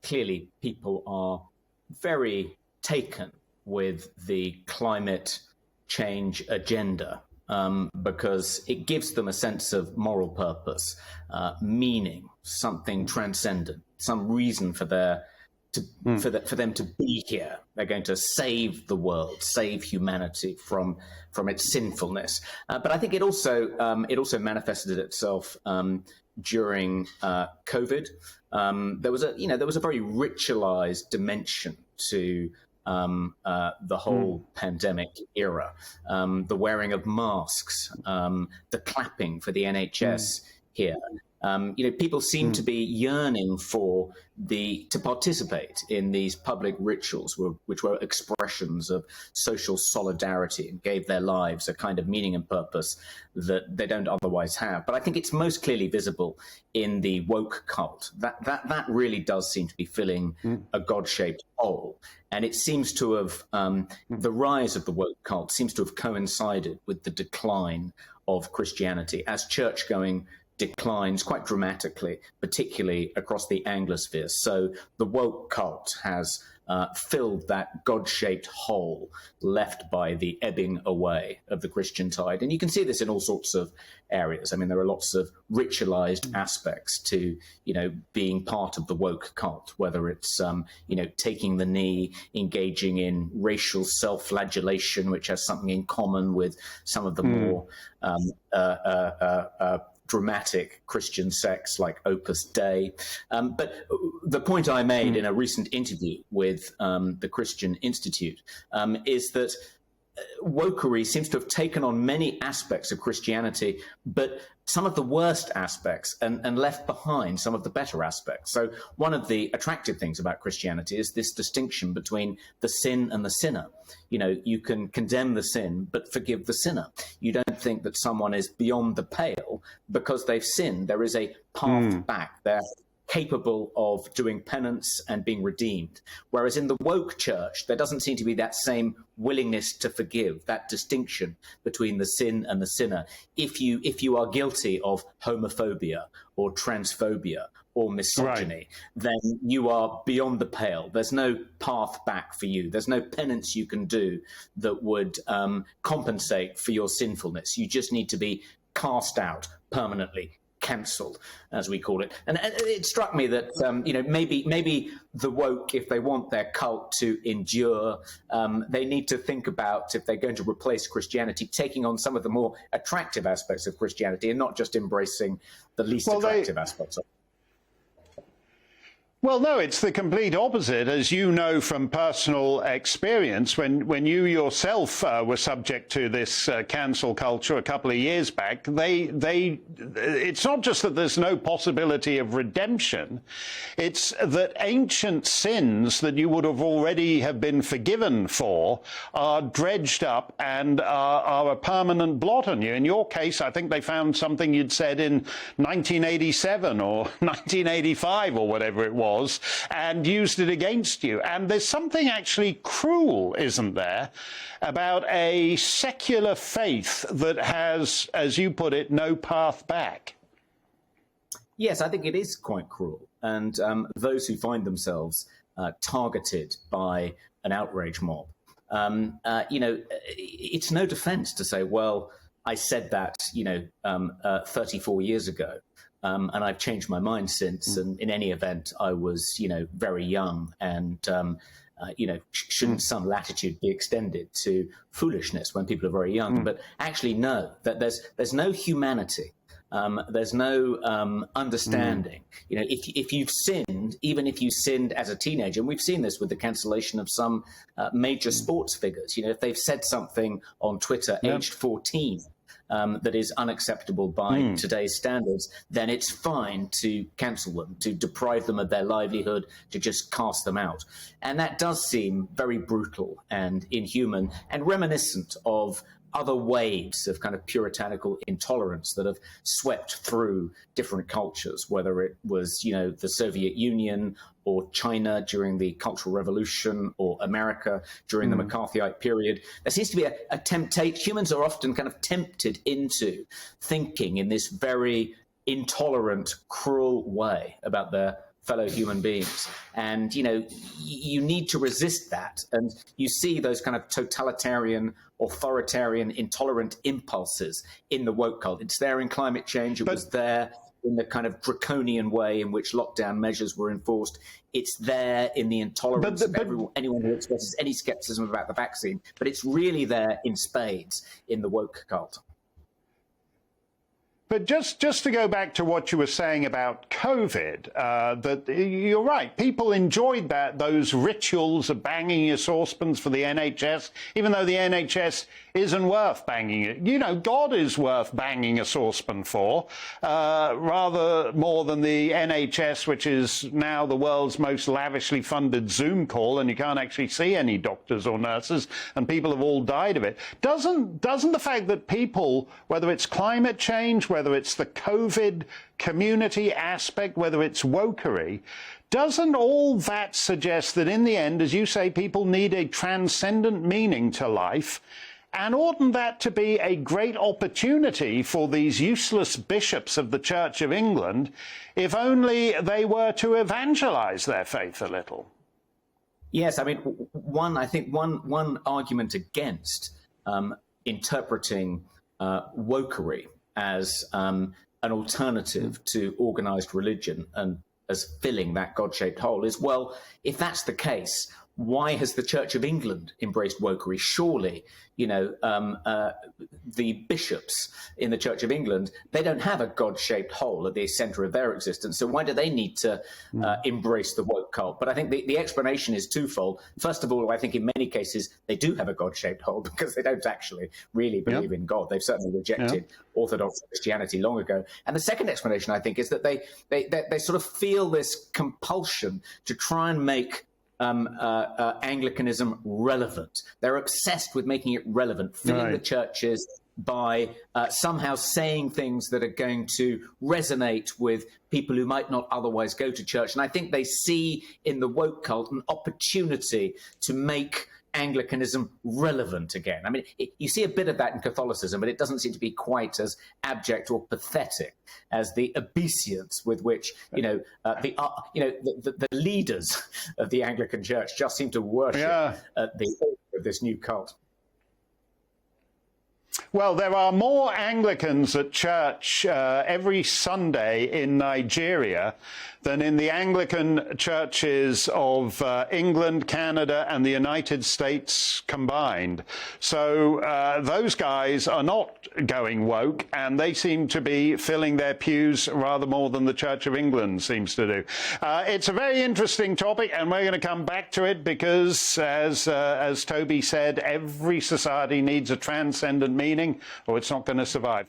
clearly people are very taken with the climate change agenda, because it gives them a sense of moral purpose, meaning, something transcendent, some reason for for them to be here. They're going to save the world, save humanity from its sinfulness. But I think it also manifested itself during COVID. There was a very ritualized dimension to the whole pandemic era. The wearing of masks, the clapping for the NHS here. People seem to be yearning to participate in these public rituals, which were expressions of social solidarity and gave their lives a kind of meaning and purpose that they don't otherwise have. But I think it's most clearly visible in the woke cult. That really does seem to be filling a God-shaped hole. And it seems to have, the rise of the woke cult seems to have coincided with the decline of Christianity as church-going declines quite dramatically, particularly across the Anglosphere. So the woke cult has filled that God-shaped hole left by the ebbing away of the Christian tide. And you can see this in all sorts of areas. I mean, there are lots of ritualized aspects to, being part of the woke cult, whether it's, taking the knee, engaging in racial self-flagellation, which has something in common with some of the more dramatic Christian sects like Opus Dei. But the point I made in a recent interview with the Christian Institute is that wokery seems to have taken on many aspects of Christianity, but some of the worst aspects and left behind some of the better aspects. So one of the attractive things about Christianity is this distinction between the sin and the sinner. You can condemn the sin, but forgive the sinner. You don't think that someone is beyond the pale because they've sinned. There is a path back. They're capable of doing penance and being redeemed. Whereas in the woke church, there doesn't seem to be that same willingness to forgive, that distinction between the sin and the sinner. If you are guilty of homophobia or transphobia or misogyny, then you are beyond the pale. There's no path back for you. There's no penance you can do that would compensate for your sinfulness. You just need to be cast out permanently, cancelled, as we call it. And it struck me that, maybe the woke, if they want their cult to endure, they need to think about, if they're going to replace Christianity, taking on some of the more attractive aspects of Christianity and not just embracing the least attractive aspects of it. Well, no, it's the complete opposite, as you know from personal experience. When you yourself were subject to this cancel culture a couple of years back, it's not just that there's no possibility of redemption, it's that ancient sins that you would have already have been forgiven for are dredged up and are a permanent blot on you. In your case, I think they found something you'd said in 1987 or 1985 or whatever it was, and used it against you. And there's something actually cruel, isn't there, about a secular faith that has, as you put it, no path back? Yes, I think it is quite cruel. And those who find themselves targeted by an outrage mob, it's no defense to say, well, I said that, 34 years ago. And I've changed my mind since. And in any event, I was, very young, and, shouldn't some latitude be extended to foolishness when people are very young? But actually, no, that there's no humanity. There's no understanding. If you've sinned, even if you sinned as a teenager, and we've seen this with the cancellation of some major sports figures, if they've said something on Twitter aged 14, that is unacceptable by today's standards, then it's fine to cancel them, to deprive them of their livelihood, to just cast them out. And that does seem very brutal and inhuman and reminiscent of other waves of kind of puritanical intolerance that have swept through different cultures, whether it was, the Soviet Union or China during the Cultural Revolution or America during the McCarthyite period. There seems to be a temptation. Humans are often kind of tempted into thinking in this very intolerant, cruel way about their fellow human beings. And, you need to resist that. And you see those kind of totalitarian, authoritarian, intolerant impulses in the woke cult. It's there in climate change. It was there in the kind of draconian way in which lockdown measures were enforced. It's there in the intolerance of anyone who expresses any skepticism about the vaccine. But it's really there in spades in the woke cult. But just to go back to what you were saying about COVID, that you're right. People enjoyed those rituals of banging your saucepans for the NHS, even though the NHS isn't worth banging it. God is worth banging a saucepan for, rather more than the NHS, which is now the world's most lavishly funded Zoom call, and you can't actually see any doctors or nurses, and people have all died of it. Doesn't the fact that people, whether it's climate change, whether it's the COVID community aspect, whether it's wokery, doesn't all that suggest that in the end, as you say, people need a transcendent meaning to life? And oughtn't that to be a great opportunity for these useless bishops of the Church of England, if only they were to evangelize their faith a little? Yes, I mean, one argument against interpreting wokery as an alternative to organized religion and as filling that God-shaped hole is, well, if that's the case, why has the Church of England embraced wokery? Surely, the bishops in the Church of England, they don't have a God-shaped hole at the center of their existence. So why do they need to embrace the woke cult? But I think the explanation is twofold. First of all, I think in many cases they do have a God-shaped hole because they don't actually really believe in God. They've certainly rejected Orthodox Christianity long ago. And the second explanation, I think, is that they sort of feel this compulsion to try and make Anglicanism relevant. They're obsessed with making it relevant, filling the churches by somehow saying things that are going to resonate with people who might not otherwise go to church. And I think they see in the woke cult an opportunity to make Anglicanism relevant again. I mean, you see a bit of that in Catholicism, but it doesn't seem to be quite as abject or pathetic as the obeisance with which, the leaders of the Anglican Church just seem to worship at the altar of this new cult. Well, there are more Anglicans at church every Sunday in Nigeria than in the Anglican churches of England, Canada, and the United States combined. So those guys are not going woke, and they seem to be filling their pews rather more than the Church of England seems to do. It's a very interesting topic, and we're going to come back to it because, as Toby said, every society needs a transcendent meaning, or it's not going to survive.